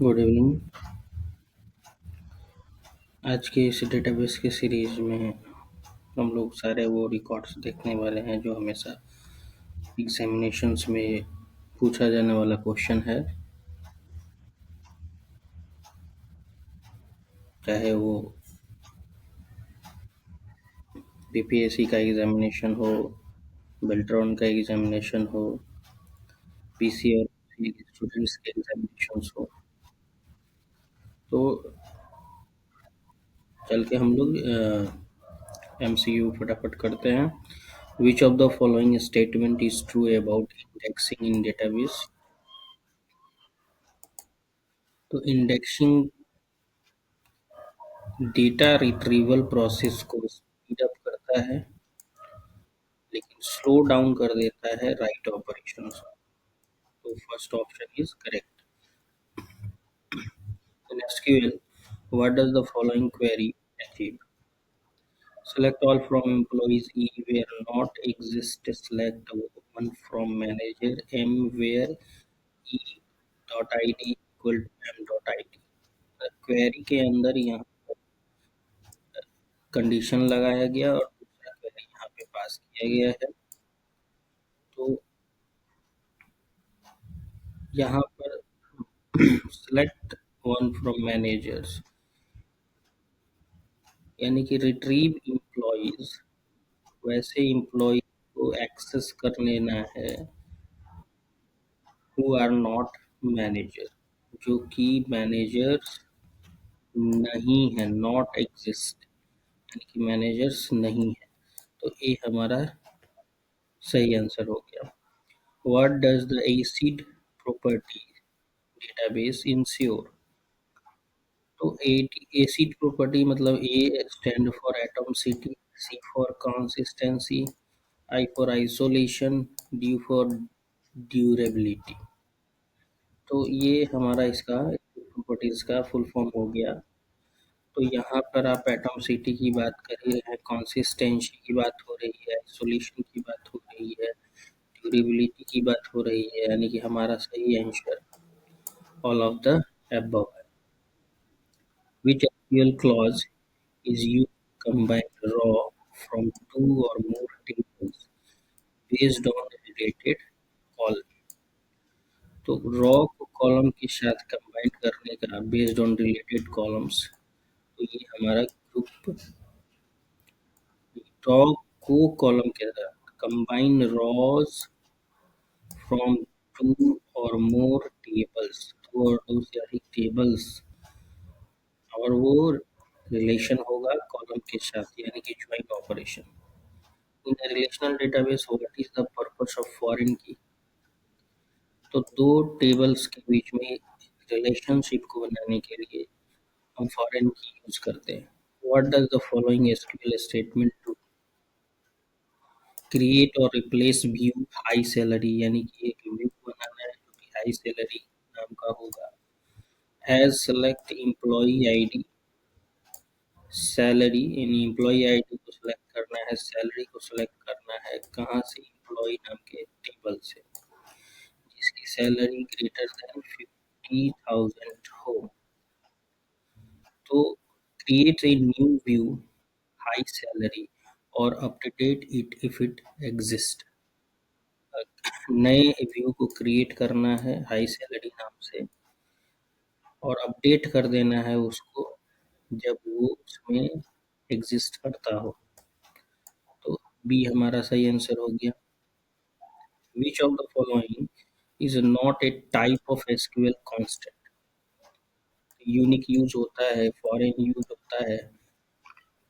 Good evening. आज के इस डेटाबेस के सीरीज में हम लोग सारे वो रिकॉर्ड्स देखने वाले हैं जो हमेशा एग्जामिनेशंस में पूछा जाने वाला क्वेश्चन है, चाहे वो बीपीएससी का एग्जामिनेशन हो, बेल्ट्रॉन का एग्जामिनेशन हो, पीसी और स्टूडेंट्स के एग्जामिनेशंस हो। तो चल के हम लोग एमसीयू फटाफट करते हैं। विच of the following statement is true about indexing in database? तो इंडेक्सिंग डेटा रिट्रीवल प्रोसेस को स्पीड अप करता है, लेकिन स्लो डाउन कर देता है राइट ऑपरेशंस को। तो first option is correct. In SQL, what does the following query achieve? Select all from employees E where not exist. Select one from manager M where E dot id equal to M dot id. Query के अंदर यहाँ condition लगाया गया और दूसरा query यहाँ पे पास किया गया है। तो यहाँ पर select one from managers यानी कि रिट्रीव एम्प्लॉइज, वैसे एम्प्लॉय को एक्सेस कर लेना है हु आर नॉट मैनेजर, जो कि मैनेजर्स नहीं है, नॉट एग्जिस्ट यानी कि मैनेजर्स नहीं है। तो ये हमारा सही आंसर हो गया। What does the ACID property database ensure? तो एसिड प्रॉपर्टी मतलब A stand for atomicity, C for consistency, I for isolation, D for durability. तो ये हमारा इसका प्रॉपर्टीज का फुल फॉर्म हो गया। तो यहाँ पर आप एटॉमिसिटी की बात कर रहे हैं, कंसिस्टेंसी की बात हो रही है, आइसोलेशन की बात हो रही है, ड्यूरेबिलिटी की बात हो रही है, यानी कि हमारा सही answer all of the above है। Which SQL clause is used to combine raw from two or more tables based on related column? तो रॉ को कॉलम के साथ कंबाइन करने का बेस्ड ऑन रिलेटेड कॉलम्स, तो ये हमारा ग्रुप रॉ को कॉलम के साथ कंबाइन रॉज फ्रॉम टू और मोर टेबल्स, टू और दो से अधिक टेबल्स, और वो रिलेशन होगा कॉलम के साथ यानी कि joint operation. In a relational database, what is the purpose of foreign key? तो दो टेबल्स के बीच में रिलेशनशिप को बनाने के लिए हम फॉरेन की यूज करते हैं। What does the following SQL statement to? Create और रिप्लेस व्यू हाई सैलरी, यानी कि एक व्यू बनाना है जो कि हाई सैलरी नाम का होगा। Has select employee ID salary, यानी एम्प्लॉई आईडी को सिलेक्ट करना है, सैलरी को सिलेक्ट करना है, कहाँ से? एम्प्लॉई नाम के टेबल से जिसकी सैलरी ग्रेटर देन 50,000 हो। तो create a new view high salary और update it if it exist. नए व्यू को क्रिएट करना है हाई सैलरी नाम से और अपडेट कर देना है उसको जब वो उसमें एग्जिस्ट करता हो। तो बी हमारा सही आंसर हो गया। विच of the following is not a type of SQL constant? Unique use होता है, फॉरेन यूज होता है,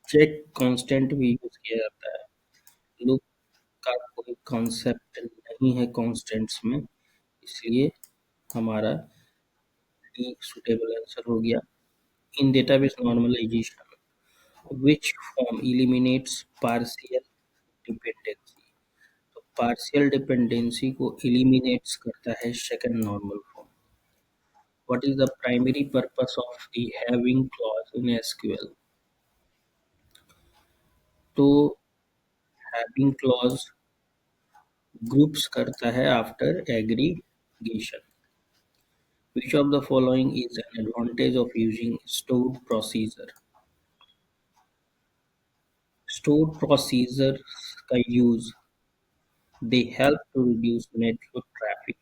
चेक कांस्टेंट भी यूज किया जाता है। लूप का कोई कॉन्सेप्ट नहीं है कांस्टेंट्स में, इसलिए हमारा डी सुटेबल आंसर हो गया। In database normalization which form eliminates partial dependency? तो पार्शियल डिपेंडेंसी को एलिमिनेट्स करता है second normal form. What is the primary purpose of the having clause in SQL? तो हैविंग क्लॉज ग्रुप्स करता है after aggregation. Which of the following is an advantage of using stored procedure? Stored procedures का use they help to reduce network traffic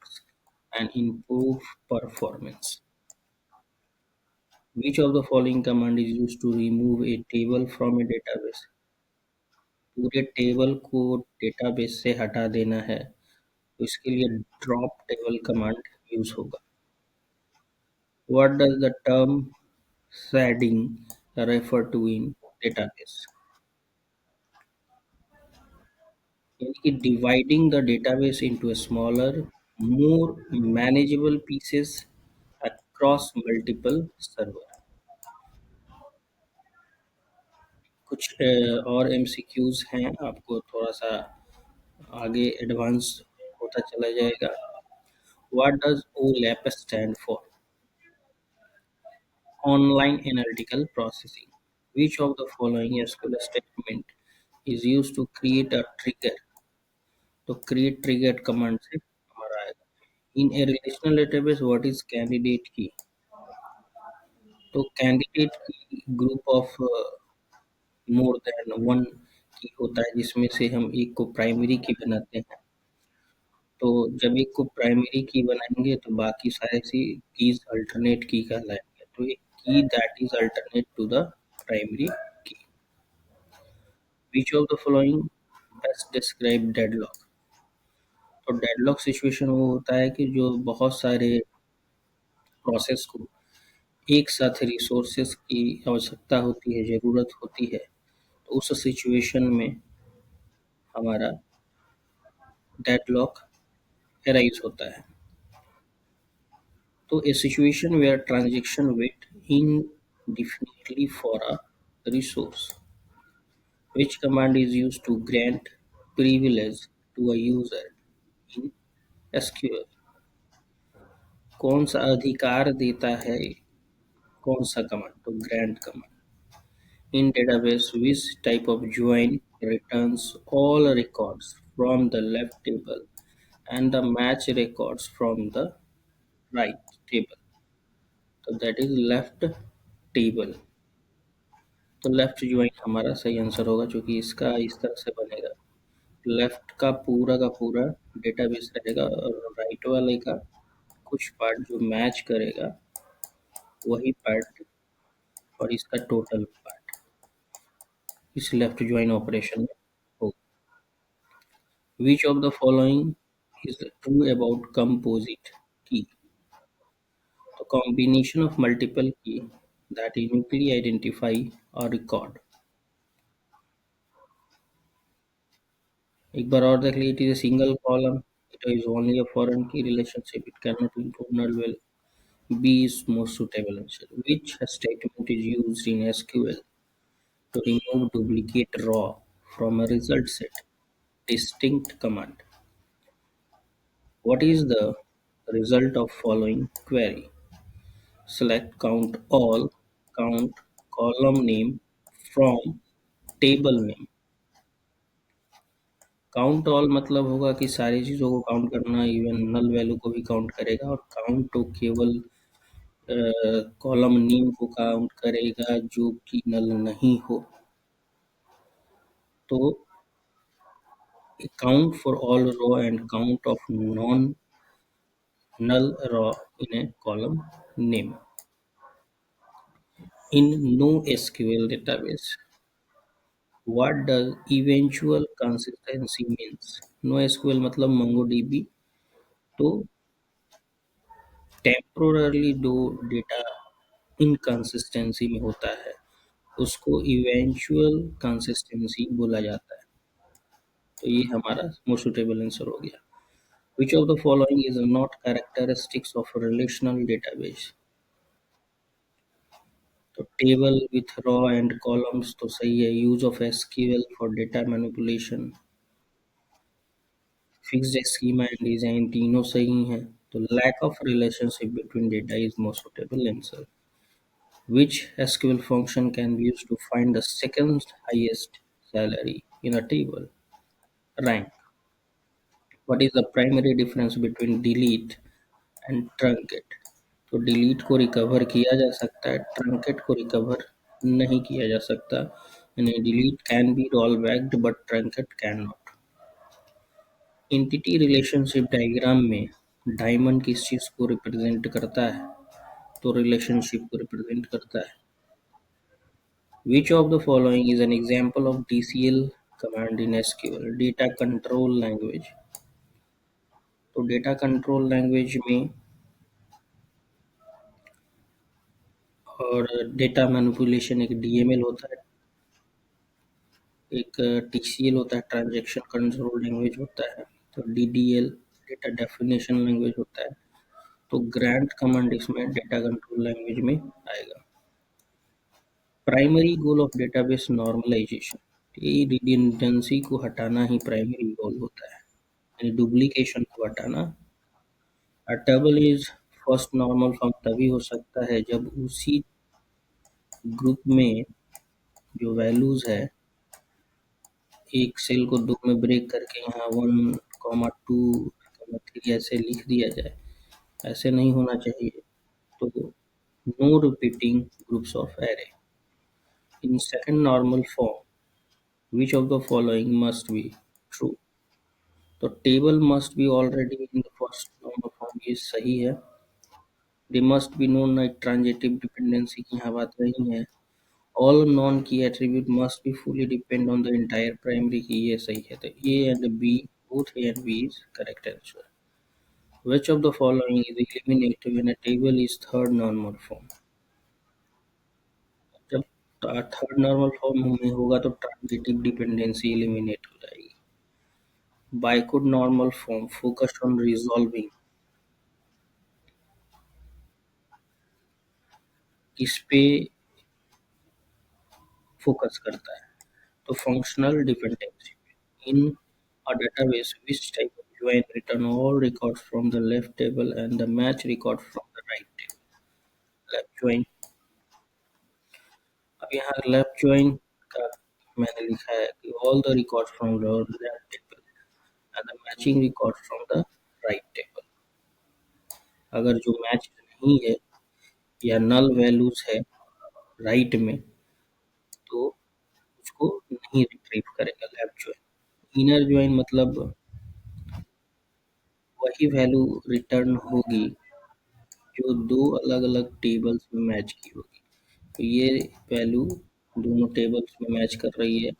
and improve performance. Which of the following command is used to remove a table from a database? पूरे table को database से हटा देना है तो इसके लिए ड्रॉप टेबल कमांड यूज होगा. What does the term sharding refer to in database? यानी कि dividing the database into a smaller, more manageable pieces across multiple server. कुछ और एमसीक्यूज हैं आपको थोड़ा सा आगे एडवांस होता चला जाएगा. What does OLAP stand for? Online analytical processing. Which of the following SQL statement is used to create a trigger? तो create trigger command से हमारा आएगा. In a relational database, what is candidate key? तो candidate key group of more than one की होता है जिसमें से हम एक को प्राइमरी की बनाते हैं. तो जब एक को प्राइमरी की बनाएंगे तो बाकी सारे सी कीज अल्टरनेट की कहलाएंगे. तो एक key that is alternate to the primary key. Which of the following best describe deadlock? तो डेडलॉक सिचुएशन वो होता है कि जो बहुत सारे प्रोसेस को एक साथ रिसोर्सेस की आवश्यकता होती है, ज़रूरत होती है, तो उस सिचुएशन में हमारा डेडलॉक अराइज होता है. तो a situation where transaction wait indefinitely for a resource. Which command is used to grant privilege to a user in SQL? कौन सा अधिकार देता है कौन सा कमांड? तो grant command. In database, which type of join returns all records from the left table and the match records from the right table? So that is left table. तो left join हमारा सही answer होगा क्योंकि इसका इस तरह से बनेगा. लेफ्ट का पूरा डेटाबेस रहेगा और राइट वाले का कुछ पार्ट जो मैच करेगा वही पार्ट और इसका टोटल पार्ट इस लेफ्ट ज्वाइन ऑपरेशन में होगा. विच of the following is true about composite key? तो कॉम्बिनेशन ऑफ मल्टीपल की that uniquely identify a record. एक बार और देख लीजिए. It is a single column, it is only a foreign key relationship, it cannot include null value. B is most suitable answer. Which statement is used in SQL to remove duplicate raw from a result set? Distinct command. What is the result of following query? Select count all, count column name from table name. Count all मतलब होगा कि सारी चीज़ों को count करना, even null value को भी count करेगा. और काउंट तो केवल कॉलम नेम को काउंट करेगा जो कि नल नहीं हो. तो count for all row and count of non null raw in a column name. In NoSQL database, what does eventual consistency means? NoSQL मतलब MongoDB. तो टेम्पोररली जो डेटा इनकंसिस्टेंसी में होता है उसको इवेंचुअल कंसिस्टेंसी बोला जाता है. तो ये हमारा मोस्ट सुटेबल आंसर हो गया. Which of the following is not characteristics of a relational database? तो table with row and columns तो सही है. Use of SQL for data manipulation, fixed schema and design तीनों सही हैं. तो lack of relationship between data is most suitable answer. Which SQL function can be used to find the second highest salary in a table? Rank. What is the primary difference between delete and truncate? तो delete को recover किया जा सकता है, truncate को recover नहीं किया जा सकता। यानी delete can be roll backed but truncate can not. Entity relationship diagram में डायमंड किस चीज को रिप्रेजेंट करता है? तो रिलेशनशिप को रिप्रेजेंट करता है। Which of the following is an example of DCL command in SQL? Data control language. तो डेटा कंट्रोल लैंग्वेज में और डेटा मैनिपुलेशन एक डीएमएल होता है, एक टीसीएल होता है, ट्रांजैक्शन कंट्रोल लैंग्वेज होता है। तो डीडीएल डेटा डेफिनेशन लैंग्वेज होता है। तो ग्रांट कमांड इसमें डेटा कंट्रोल लैंग्वेज में आएगा। Primary goal of database normalisation, ये रिडंडेंसी को हटाना ही प्राइमरी गोल होता है, यानी डुप्लीकेशन को हटाना। अ table is first normal form तभी हो सकता है जब उसी ग्रुप में जो वैल्यूज है एक सेल को दो में ब्रेक करके यहाँ 1, 2, 3 ऐसे लिख दिया जाए, ऐसे नहीं होना चाहिए। तो no repeating groups of array in second normal form. Which of the following must be true? तो table must be already in the first normal form, ये सही है। They must be non transitive dependency की यहाँ बात नहीं है। All non key attribute must be fully depend on the entire primary key, ये सही है। तो A and B, both A and B is correct answer. Which of the following is eliminated when a table is third normal form? जब third normal form में होगा तो transitive dependency eliminate हो जाएगी। Bicoid normal form focused on resolving, किस पे focus करता है? तो फंक्शनल डिपेंडेंसी पे। इन a database, which type of join return all records from the left table and the match record from the right table? Left join। अब यहाँ left join का मैंने लिखा है कि all the record from the left table and the matching record from the right table. अगर जो match नहीं है या नल वैल्यूज है राइट में तो उसको नहीं रिट्रीव करेगा लेफ्ट ज्वाइन। इनर ज्वाइन मतलब वही वैल्यू रिटर्न होगी जो दो अलग अलग टेबल्स में मैच की होगी। तो ये वैल्यू दोनों टेबल्स में मैच कर रही है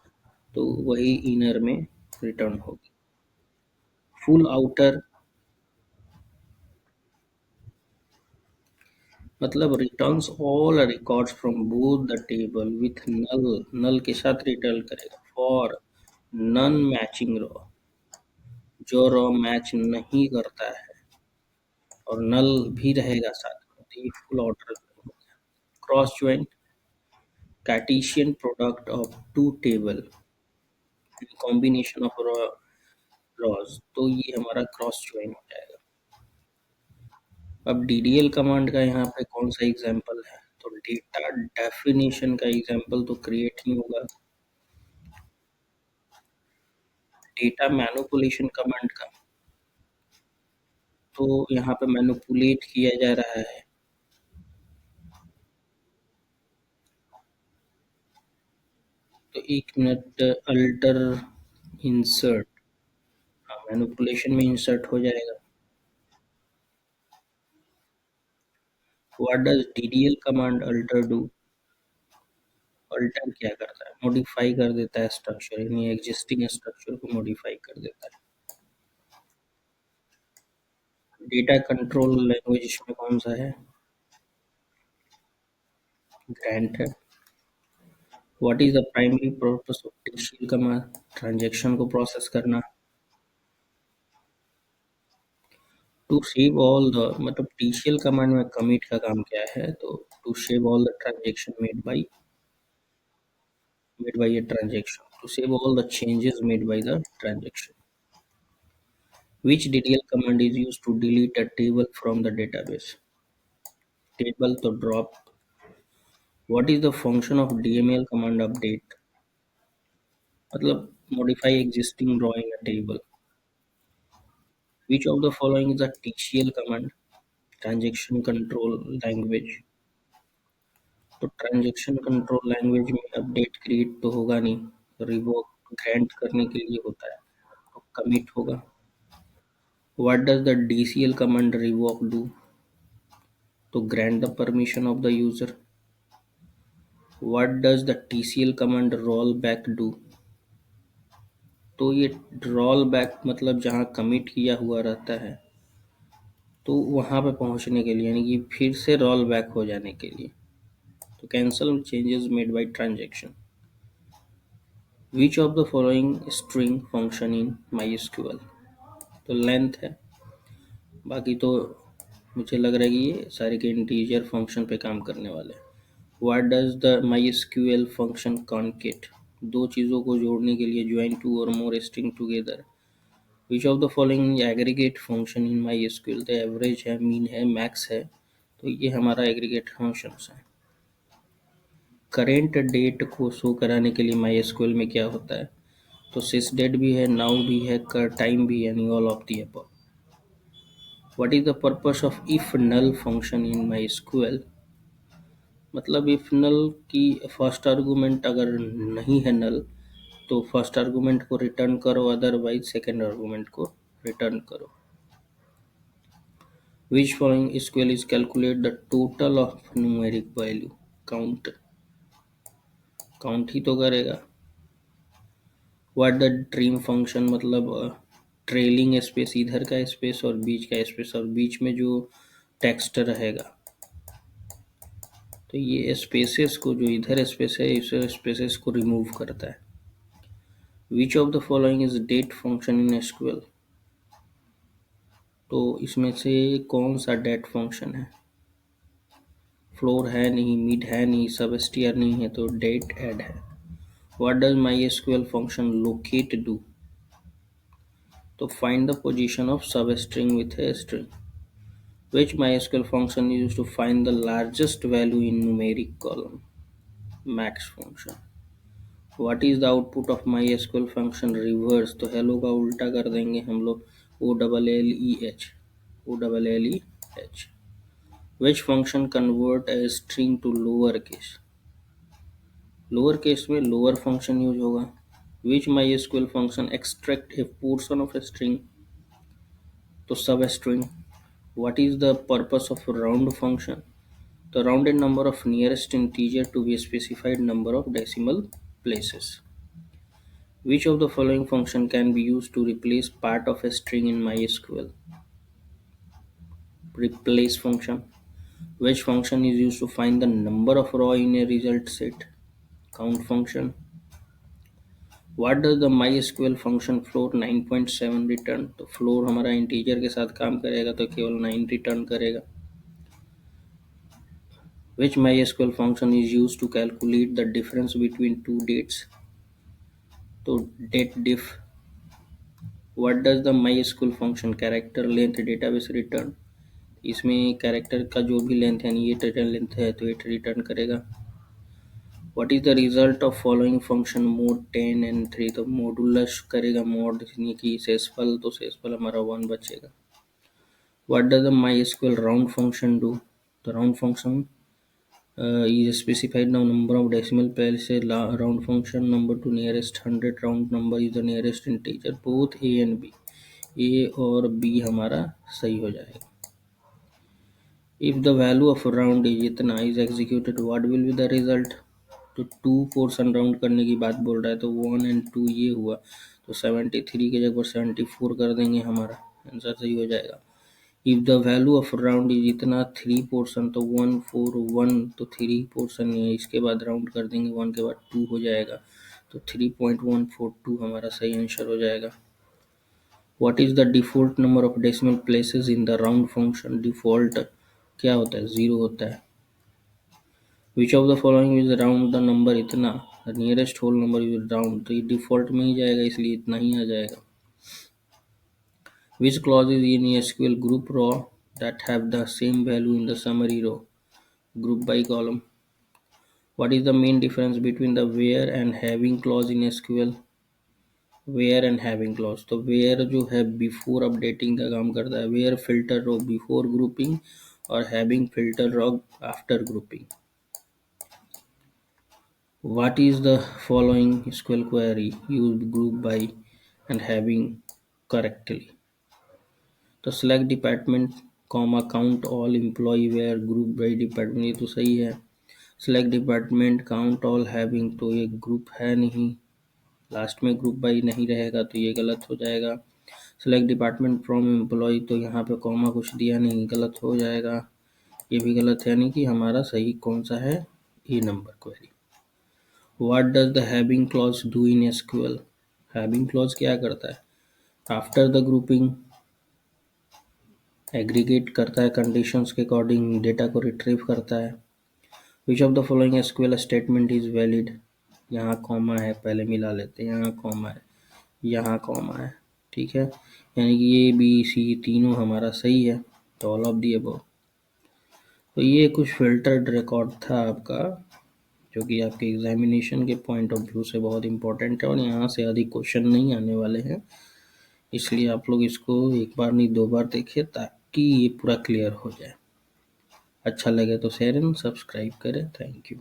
तो वही इनर में रिटर्न होगी। फुल आउटर मतलब returns all records from both the table with null, null के साथ रिटर्न करेगा फॉर नॉन मैचिंग रॉ, जो रॉ मैच नहीं करता है और नल भी रहेगा साथ में, तो ये full order. Cross join Cartesian product of two table combination of rows, तो ये हमारा क्रॉस ज्वाइन हो जाएगा। अब डीडीएल कमांड का यहाँ पे कौन सा एग्जांपल है? तो डेटा डेफिनेशन का एग्जांपल तो क्रिएट नहीं होगा, डेटा मैनिपुलेशन कमांड का तो यहाँ पे मैनिपुलेट किया जा रहा है। तो एक मिनट, अल्टर इंसर्ट, हाँ मैनिपुलेशन में इंसर्ट हो जाएगा। What does DDL command alter do? Alter क्या करता है? मॉडिफाई कर देता है स्ट्रक्चर, यानी एग्जिस्टिंग स्ट्रक्चर को मॉडिफाई कर देता है। डेटा कंट्रोल लैंग्वेज इसमें कौन सा है? ग्रांट है। What is the primary purpose of TCL command? Transaction को प्रोसेस करना। टू सेव ऑल द मतलब टीसीएल कमांड में कमिट का काम क्या है? तो to save all the transaction made by a transaction, to save all the changes made by the transaction. Which DDL command is used to delete a table from the database? Table to drop. What is the function of DML command update? मतलब modify existing row in a table. Which of the following is a TCL command? Transaction control language. तो transaction control language में update create तो होगा नहीं, revoke grant करने के लिए होता है, तो कमिट होगा। What does the DCL command revoke do? तो grant the permission of the user. What does the TCL command roll back do? तो ये रोल बैक मतलब जहाँ कमिट किया हुआ रहता है तो वहाँ पे पहुँचने के लिए, यानी कि फिर से रोल बैक हो जाने के लिए। तो cancel changes made by transaction. Which of the following string function in MySQL? तो लेंथ है, बाकी तो मुझे लग रहा है कि ये सारे के इंटीजर फंक्शन पे काम करने वाले हैं। What does the MySQL function concat? दो चीज़ों को जोड़ने के लिए, ज्वाइन टू और more string together. Which of the following aggregate function in MySQL? तो एवरेज है, मीन है, मैक्स है, तो ये हमारा एग्रीगेट फंक्शंस है। करेंट डेट को शो कराने के लिए MySQL में क्या होता है? तो सिस डेट भी है, नाउ भी है, कर टाइम भी है, यानी all of the above. What is the purpose of if null function in MySQL? मतलब इफ नल की फर्स्ट आर्गुमेंट अगर नहीं है नल, तो फर्स्ट आर्गुमेंट को रिटर्न करो, अदरवाइज सेकेंड आर्गुमेंट को रिटर्न करो। Which following SQL is calculate the total of numeric value? Count, count ही तो करेगा। व्हाट द ट्रिम फंक्शन मतलब ट्रेलिंग स्पेस, इधर का स्पेस और बीच का स्पेस, और बीच में जो टेक्स्ट रहेगा, तो ये स्पेसेस को, जो इधर स्पेस है इस स्पेसेस को रिमूव करता है। Which of the following is date function in SQL? तो इसमें से कौन सा डेट फंक्शन है? फ्लोर है नहीं, मिड है नहीं, सब स्टीयर नहीं है, तो डेट ऐड है। What does MySQL function locate do? तो find the position of substring with a string. Which MySQL function is used to find the largest value in numeric column? Max function. What is the output of MySQL function reverse? तो hello का उल्टा कर देंगे हम लोग, OLLEH, OLLEH. Which function convert a string to lower case? Lower case में lower function use होगा। Which MySQL function extract a portion of a string? तो सब string. What is the purpose of round function? The rounded number of nearest integer to be specified number of decimal places. Which of the following function can be used to replace part of a string in MySQL? Replace function. Which function is used to find the number of row in a result set? Count function. What does the MySQL function floor 9.7 return? तो floor हमारा integer के साथ काम करेगा तो केवल 9 return करेगा। Which MySQL function is used to calculate the difference between two dates? तो date diff। What does the MySQL function character length database return? इसमें कैरेक्टर का जो भी लेंथ है, ये रिटर्न लेंथ है तो ये रिटर्न करेगा। What is the result of following function mod 10 and 3? तो मॉडुलस करेगा मॉड, यानी कि शेषफल, तो शेषफल हमारा 1 बचेगा। What does the MySQL round function do? The round function is specified now number of decimal places round function number to nearest 100 round number is the nearest integer both a and b। a और b हमारा सही हो जाएगा। If the value of round is इतना is executed what will be the result? तो 2 portion round करने की बात बोल रहा है, तो 1 and 2 ये हुआ, तो 73 की जगह पर 74 कर देंगे, हमारा आंसर सही हो जाएगा। If the value of round is इतना 3 पोर्शन, तो 1 4 1, तो 3 पोर्शन है, इसके बाद राउंड कर देंगे 1 के बाद 2 हो जाएगा, तो 3.142 हमारा सही आंसर हो जाएगा। What is the default number of decimal places in the round function? Default क्या होता है? 0 होता है। Which of the following is round the number इतना, nearest whole number is round, तो ये डिफॉल्ट में ही जाएगा, इसलिए इतना ही आ जाएगा। Which clause is in SQL group row that have the same value in the summary row? Group by column. What is the main difference between the where and having clause in SQL? Where and having clause, तो where जो है before updating का काम करता है, where filter row before grouping, or having filter log after grouping. What is the following SQL query used group by and having correctly? तो select department comma count all employee where group by department, ये तो सही है. select department count all having, तो ये group है नहीं, last में ग्रुप बाई नहीं रहेगा तो ये गलत हो जाएगा. select department from employee, तो यहाँ पे कॉमा कुछ दिया नहीं, गलत हो जाएगा, ये भी गलत है. यानी कि हमारा सही कौन सा है, A number query. What does the having clause do in SQL? having clause क्या करता है, आफ्टर द ग्रुपिंग एग्रीगेट करता है, कंडीशंस के अकॉर्डिंग डेटा को रिट्रीव करता है. Which of the following SQL statement is valid, यहाँ कॉमा है, पहले मिला लेते हैं, यहाँ कॉमा है, यहाँ कॉमा है, ठीक है. यानी कि ए बी सी तीनों हमारा सही है, तो ऑल ऑफ दी अबव. तो ये कुछ फिल्टर्ड रिकॉर्ड था आपका, जो कि आपके एग्जामिनेशन के पॉइंट ऑफ व्यू से बहुत इंपॉर्टेंट है और यहाँ से अधिक क्वेश्चन नहीं आने वाले हैं. इसलिए आप लोग इसको एक बार नहीं 2 बार देखिए ताकि ये पूरा क्लियर हो जाए. अच्छा लगे तो शेयर एंड सब्सक्राइब करें. Thank you.